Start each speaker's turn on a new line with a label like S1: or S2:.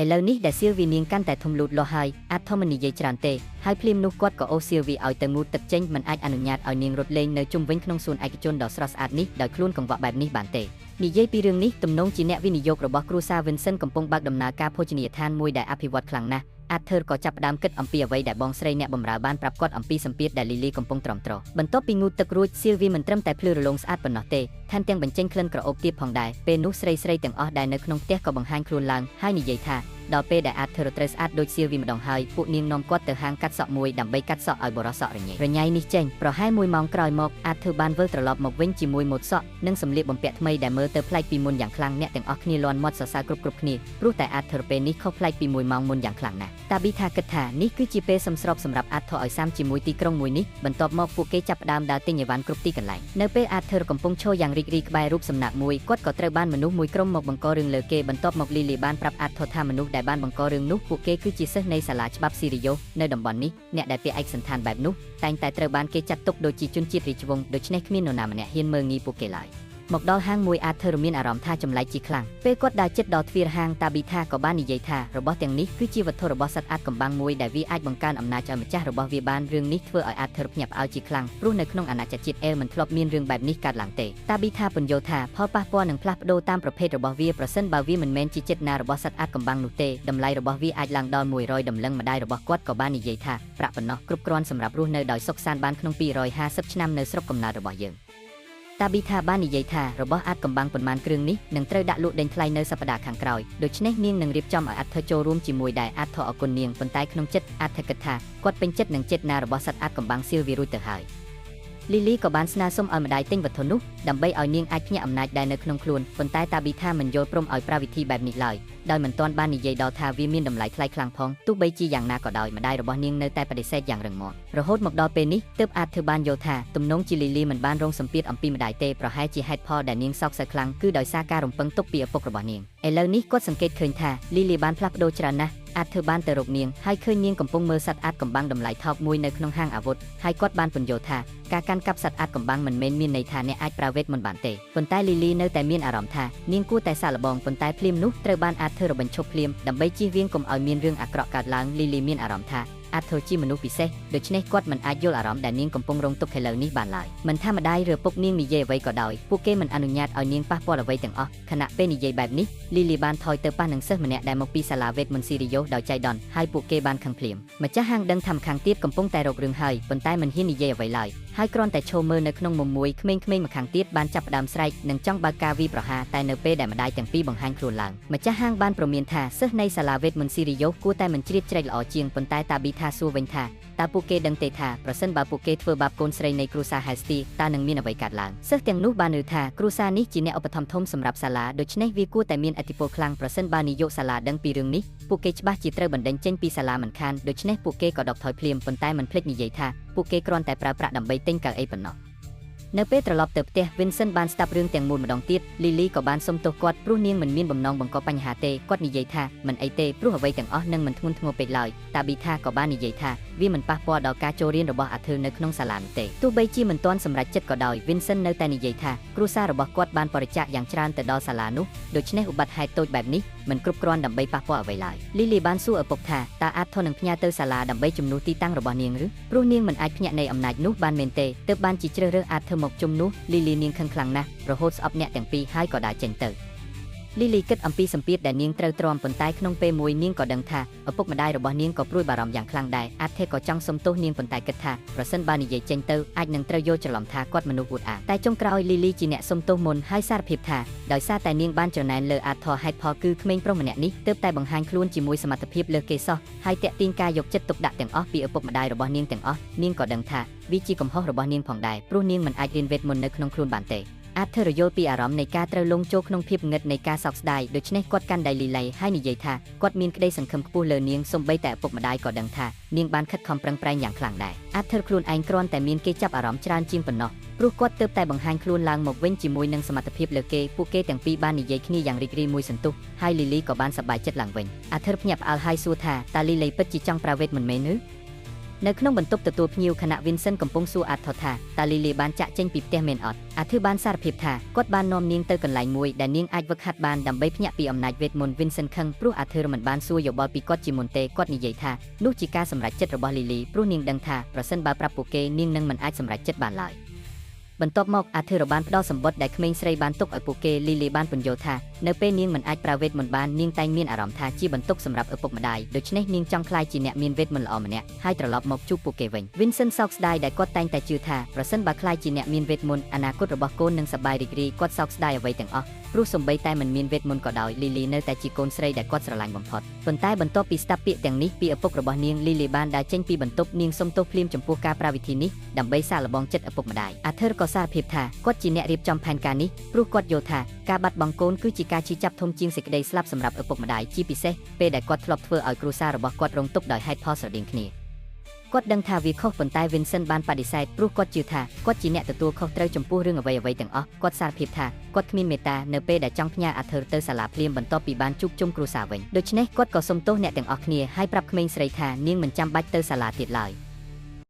S1: ឥឡូវនេះដែលសៀលវីនាងកាន់តែធំលូតលាស់ហើយអាចធំមិននិយាយច្រើនទេហើយភ្លាមនោះគាត់ក៏អូសសៀលវីឲ្យទៅងូតទឹកចេញមិនអាចអនុញ្ញាតឲ្យនាងរត់លេងនៅជុំវិញក្នុងសួនឯកជនដ៏ស្រស់ស្អាតនេះដោយខ្លួនកង្វក់បែបនេះបានទេនិយាយពីរឿងនេះទំនងជាអ្នកវិនិយោគរបស់គ្រួសារ Vincent កំពុងបើកដំណើរការភោជនីយដ្ឋានមួយដែលអភិវឌ្ឍខ្លាំងណាស់Arthur ក៏ចាប់ផ្ដើមគិតអំពីអ្វីដែលបងស្រីអ្នកបម្រើបានប្រាប់គាត់អំពីសម្ពាធដែល Lily កំពុងទ្រាំទ្របន្ទាប់ពីងូតទឹករួច Sylvie មិនត្រឹមតែភ្លឺរលោងស្អាតប៉ុណ្ណោះទេថែមទាំងបញ្ចេញក្លិនក្រអូបទៀតផងដែរពេលនោះស្រីៗទាំងអស់ដែលនៅក្នុងផ្ទះក៏បង្ហាញខ្លួនឡើងហើយនិយាយថាដល់ពេលដែល Arthur ត្រូវស្អាតដូច Sylvie ម្ដងហើយពួកនាងនាំគាត់ទៅហាងកាត់សក់មួយដើម្បីកាត់សក់ឲ្យបរិសក់រញ៉ៃនេះចេញប្រហែល1ម៉ោងក្រោយមក Arthur បានវិលត្រឡប់មកវិញជាមួយម៉ូតសក់និងសម្លៀកបំពាក់ថ្មីដែលមើលទៅប្លែកពីមុនយ៉ាងខ្លាំងអ្នកទាំងអស់គ្នាលាន់មាត់សរសើរគ្រប់គ្នាព្រោះតែ Arthur ពេលនេះខុសប្លែកពី1ម៉ោងមុនយ៉ាងខ្លាំងណាស់តាប៊ីថាគិតថានេះគឺជាពេលសមស្របសម្រាប់ Arthur ឲ្យសាមជាមួយទីក្រុងមួយនេះបន្ទាប់មកពួកគេចាប់ផ្ដើមដើរទិញអីវ៉ាន់គ្រប់ទីកន្លែងនៅពេល Arthur កំពុងឈរយ៉ាងរីករាយក្បែររូបសំណាកមួយគាត់ក៏ត្រូវបានមនុស្សមួយក្រុមមកបង្ករឿងលើគេបន្ទាប់មក Lily បានប្រាប់ Arthur ថាមនុស្សដែលបានបង្ករឿងនោះពួកគេគឺជាសិស្សនៃសាលាច្បាប់ស៊ីរីយ៉ូនៅតំបន់នេះអ្នកដែលពាក់ឯកសណ្ឋានបែបនោះតែងតែត្រូវបានគេចាត់ទុកដូចជាជនជាតិរាជវង្សដូច្នេះគ្មាននរណាម្នាក់ហ៊ានមើលងាយពួកគេឡើយមកដល់ហាងមួយ Arthur មានអារម្មណ៍ថាចម្លែកជាខ្លាំងពេលគាត់ដើរជិតដល់ទ្វារហាងតាប៊ីថាក៏បាននិយាយថារបស់ទាំងនេះគឺជាវត្ថុរបស់សត្វអាតកំបាំងមួយដែលវាអាចបង្កើនអំណាចឲ្យម្ចាស់របស់វាបានរឿងនេះធ្វើឲ្យ Arthur ភ្ញាក់ផ្អើលជាខ្លាំងព្រោះនៅក្នុងអាណាចក្រជាតិអែលមិនធ្លាប់មានរឿងបែបនេះកើតឡើងទេតាប៊ីថាពន្យល់ថាផលប៉ះពាល់នឹងផ្លាស់ប្ដូរតាមប្រភេទរបស់វាប្រសិនបើវាមិនមែនជាចិត្តណារបស់សត្វអាតកំបាំងនោះទេតម្លៃរបស់វាអាចឡើងដល់100ដំឡឹងម្ដាយរបស់គាត់ក៏បាននិយាយថាប្រាក់ប៉ុណ្ណោះគ្រប់គ្រាន់សម្រាប់រស់នៅដោយសុខសាន្តបានក្នុង250ឆ្នាំនៅស្រុកកំណើតរបស់យើងតាប៊ីថាបាននិយាយថារបស់អាចកំបាំងប៉ុន្មានគ្រឿងនេះនឹងត្រូវដាក់លក់ដេញថ្លៃនៅសប្តាហ៍ខាងក្រោយដូច្នេះនាងនឹងរៀបចំឲ្យArthurចូលរួមជាមួយដែរArthurអរគុណនាងប៉ុន្តែក្នុងចិត្តArthurគិតថាគាត់ពេញចិត្តនឹងចិត្តណារបស់សត្វអាចកំបាំងSylvieរួចទៅហើយLily ក៏បានស្នើសុំឲ្យម្ដាយទិញវត្ថុនោះដើម្បីឲ្យនាងអាចភ្ញាក់អំណាចដែលនៅក្នុងខ្លួនប៉ុន្តែតាប៊ីថាមិនយល់ព្រមឲ្យប្រាវិធីបែបនេះឡើយដោយមិនទាន់បាននិយាយដល់ថាវាមានតម្លៃថ្លៃខ្លាំងផងទោះបីជាយ៉ាងណាក៏ដោយម្ដាយរបស់នាងនៅតែបដិសេធយ៉ាងរឹងមាំរហូតមកដល់ពេលនេះទើបអាចធ្វើបានយល់ថាទំនងជា Lily មិនបានរងសម្ពាធអំពីម្ដាយទេប្រហែលជាហេតុផលដែលនាងសោកសៅខ្លាំងគឺដោយសារការរំពឹងទុកពីឪពុករបស់នាងឥឡូវនេះគាត់សង្កេតឃើញថា Lily បានផ្លាស់ប្ដូរច្រើនណាស់អាចធ្វើបានទៅរកនាងហើយឃើញនាងកំពុងមើលសត្វអាចកំបាំងតម្លៃថោកមួយនៅក្នុងហាងអាវុធហើយគាត់បានពន្យល់ថាការកាន់កាប់សត្វអាចកំបាំងមិនមែនមានន័យថាអ្នកអាចប្រើវេទមន្តបានទេប៉ុន្តែ Lily នៅតែមានអារម្មណ៍ថានាងគួរតែសាកល្បងប៉ុន្តែភ្លាមនោះត្រូវបានអាចធ្វើរបញ្ឈប់ភ្លាមដើម្បីជៀសវាងកុំឲ្យមានរឿងអាក្រក់កើតឡើង Lily មានអារម្មណ៍ថាArthur ជាមនុស្សពិសេសដូច្នេះគាត់មិនអាចយល់អារម្មណ៍ដែលនាងកំពុងរងទុក្ខឥឡូវនេះបានឡើយមិនថាម្ដាយឬពុកនាងនិយាយអ្វីក៏ដោយពួកគេមិនអនុញ្ញាតឲ្យនាងប៉ះពាល់អ្វីទាំងអស់ខណៈពេលនិយាយបែបនេះ Lily បានថយទៅប៉ះនឹងសិស្សម្នាក់ដែលមកពីសាលាវេទមន្តស៊ីរីយ៉ូដោយចៃដន្យហើយពួកគេបានខឹងភ្លាមម្ចាស់ហាងដឹងថាម្ខាងទៀតកំពុងតែរករឿងហើយប៉ុន្តែមិនហ៊ាននិយាយអ្វីឡើយហើយគ្រាន់តែឈរមើលនៅក្នុងមុំមួយក្មេងៗម្ខាងទៀតបានចាប់ផ្ដើមស្រែកនិងចង់បើកការវាយប្រហារតែនៅពេលដែលម្ដាយទាំងពីរបង្ហាញខ្លួនឡើងម្ចាស់ហាងបានប្រមានថាសិស្សនៃសាលាវេទមន្តស៊ីរីយ៉ូគួរតែមិនជ្រៀតជ្រែកល្អជាងប៉ុន្តែតាប៊ីថាសួរវិញថាតើពួកគេដឹងទេថាប្រសិនបើពួកគេធ្វើបាបកូនស្រីនៃគ្រួសារ Hasty តើនឹងមានអ្វីកើតឡើងសិស្សទាំងនោះបានឮថាគ្រួសារនេះជាអ្នកឧបត្ថម្ភធំសម្រាប់សាលាដូច្នេះវាគួរតែមានឥទ្ធិពលខ្លាំងប្រសិនបើនាយកសាលាដឹងពីរឿងនេះពួកគេច្បាស់ជាត្រូវបណ្តេញចេញពីសាលាមិនខានដូច្នេះពួកគេក៏ដកថយភ្លាមប៉ុន្តែមិនភ្លេចនិយាយថាពួកគេគ្រាន់តែប្រើប្រាក់ដើម្បីទិញកៅអីប៉ុណ្ណោះនៅពេលត្រឡប់ទៅផ្ទះ Vincent បានស្ដាប់រឿងទាំងមូលម្ដងទៀត Lily ក៏បានសុំទោសគាត់ព្រោះនាងមិនមានបំណងបង្កបញ្ហាទេគាត់និយាយថាមិនអីទេព្រោះអ្វីទាំងអស់នឹងមិនធ្ងន់ធ្ងរពេកឡើយតាប៊ីថាក៏បាននិយាយថាវាមិនប៉ះពាល់ដល់ការចូលរៀនរបស់Arthurនៅក្នុងសាលានោះទេទោះបីជាមិនទាន់សម្រេចចិត្តក៏ដោយ Vincent នៅតែនិយាយថាគ្រួសាររបស់គាត់បានបរិច្ចាគយ៉ាងច្រើនទៅដល់សាលានោះដូច្នេះឧបត្តិហេតុតូចបែបនេះមិនគ្រប់គ្រាន់ដើម្បីប៉ះពាល់អ្វីឡើយ Lily បានសួរឪពុកថាតើArthurនឹងផ្ញើទៅសាលាដើម្បីជំនួសទីតាំងរបស់នាងឬព្រោះនាងមិនអាចភ្ញាក់នៃអំណាចនោះបានមែនទេទើបបានជាជ្រើសរើសArthurមកជំនួសLily នាងខឹងខ្លាំងណាស់រហូតស្អប់អ្នកទាំងពីរហើយក៏ដើរចេញទៅLily គិតអំពីសម្ពាធដែលនាងត្រូវទ្រាំប៉ុន្តែក្នុងពេលមួយនាងក៏ដឹងថាឪពុកម្ដាយរបស់នាងក៏ព្រួយបារម្ភយ៉ាងខ្លាំងដែរArthurក៏ចង់សុំទោសនាងប៉ុន្តែគិតថាប្រសិនបើនិយាយចេញទៅអាចនឹងត្រូវយល់ច្រឡំថាគាត់មនុស្សអួតអាងតែចុងក្រោយ Lily ជាអ្នកសុំទោសមុនហើយសារភាពថាដោយសារតែនាងបានច្រណែនលើArthurហេតុផលគឺក្មេងប្រុសម្នាក់នេះទើបតែបង្ហាញខ្លួនជាមួយសមត្ថភាពលើសគេសោះហើយតាក់ទាញការយកចិត្តទុកដាក់ទាំងអស់ពីឪពុកម្ដាយរបស់នាងទាំងអស់នាងក៏ដឹងថាវាជាកំហុសរបស់នាងផងដែរព្រោះនាងមិនអាចរៀនវេទមន្តនៅក្នុងខ្លួនបានទេArthur យល់ពីអារម្មណ៍នៃការត្រូវលង់ចូលក្នុងភាពងឹតនៃការសោកស្ដាយដូច្នេះគាត់កាន់ដៃLilyហើយនិយាយថាគាត់មានក្តីសង្ឃឹមខ្ពស់លើនាងសូម្បីតែឪពុកម្ដាយក៏ដឹងថានាងបានខិតខំប្រឹងប្រែងយ៉ាងខ្លាំងដែរArthurខ្លួនឯងគ្រាន់តែមានគេចាប់អារម្មណ៍ច្រើនជាងប៉ុណ្ណោះព្រោះគាត់ទើបតែបង្ហាញខ្លួនឡើងមកវិញជាមួយនឹងសមត្ថភាពលើគេពួកគេទាំងពីរបាននិយាយគ្នាយ៉ាងរីករាយមួយសន្ទុះហើយLilyក៏បានសប្បាយចិត្តឡើងវិញArthurភ្ញាក់ផ្អើលហើយសួរថាតើLilyពិតជាចង់ប្រើវេទមន្តមែនឬ នៅក្នុងបន្ទប់ទទួលភ្ញៀវខណៈ Vincent កំពុងសួរអាថតថាតើ Lily បានចាក់ចេញពីផ្ទះមែនអត់អាធឺបានសារភាពថាគាត់បាននាំនាងទៅកន្លែងមួយដែលនាងអាចវឹកហាត់បានដើម្បីភ្ញាក់ពីអំណាចវេទមន្ត Vincent ខឹងព្រោះអាធឺមិនបានសួរយោបល់ពីគាត់ជាមុនទេគាត់និយាយថានោះជាការសម្រេចចិត្តរបស់ Lily ព្រោះនាងដឹងថាប្រសិនបើប្រាប់ពួកគេនាងនឹងមិនអាចសម្រេចចិត្តបានឡើយបន្ទាប់មកអាធឺបានផ្ដល់សម្បត្តិដែលក្មេងស្រីបានទុកឲ្យពួកគេ Lily បានពន្យល់ថានៅពេលនាងមិនអាចប្រើវេទមន្តបាននាងតែងមានអារម្មណ៍ថាជាបន្ទុកសម្រាប់ឪពុកម្ដាយដូច្នេះនាងចង់ក្លាយជាអ្នកមានវេទមន្តល្អម្នាក់ហើយត្រឡប់មកជួបពួកគេវិញ Vincent សោកស្ដាយដែលគាត់តែងតែជឿថាប្រសិនបើក្លាយជាអ្នកមានវេទមន្តអនាគតរបស់កូននឹងសប្បាយរីករាយគាត់សោកស្ដាយអ្វីទាំងអស់ព្រោះសូម្បីតែមិនមានវេទមន្តក៏ដោយ Lily នៅតែជាកូនស្រីដែលគាត់ស្រឡាញ់បំផុតប៉ុន្តែបន្ទាប់ពីស្ដាប់ពាក្យទាំងនេះពីឪពុករបស់នាង Lily បានដើរចេញពីបន្ទប់នាងសុំទោសភ្លាមចំពោះការប្រាវិធីនេះដើម្បីសាកល្បងចិត្តឪពុកម្ដាយអាធឺក៏សារភាពថាគាត់ជាអ្នករៀបចំផែនការនេះព្រោះគាត់យល់ថាការបាត់បង់កូនគឺជាការឈឺចាប់ធំជាងសេចក្តីស្លាប់សម្រាប់ឪពុកម្ដាយជាពិសេសពេលដែលគាត់ធ្លាប់ធ្វើឲ្យគ្រួសាររបស់គាត់រងទុក្ខដោយហេតុផលស្រដៀងគ្នាគាត់ដឹងថាវាខុសប៉ុន្តែ Vincent បានបដិសេធព្រោះគាត់ជឿថាគាត់ជាអ្នកទទួលខុសត្រូវចំពោះរឿងអ្វីៗទាំងអស់គាត់សារភាពថាគាត់គ្មានមេត្តានៅពេលដែលចង់ផ្ញើអាធឺទៅសាលាភ្លាមបន្ទាប់ពីបានជួបជុំគ្រួសារវិញដូច្នេះគាត់ក៏សុំទោសអ្នកទាំងអស់គ្នាហើយប្រាប់ក្មេងស្រីថានាងមិនចាំបាច់ទៅសាលាទៀតឡើយ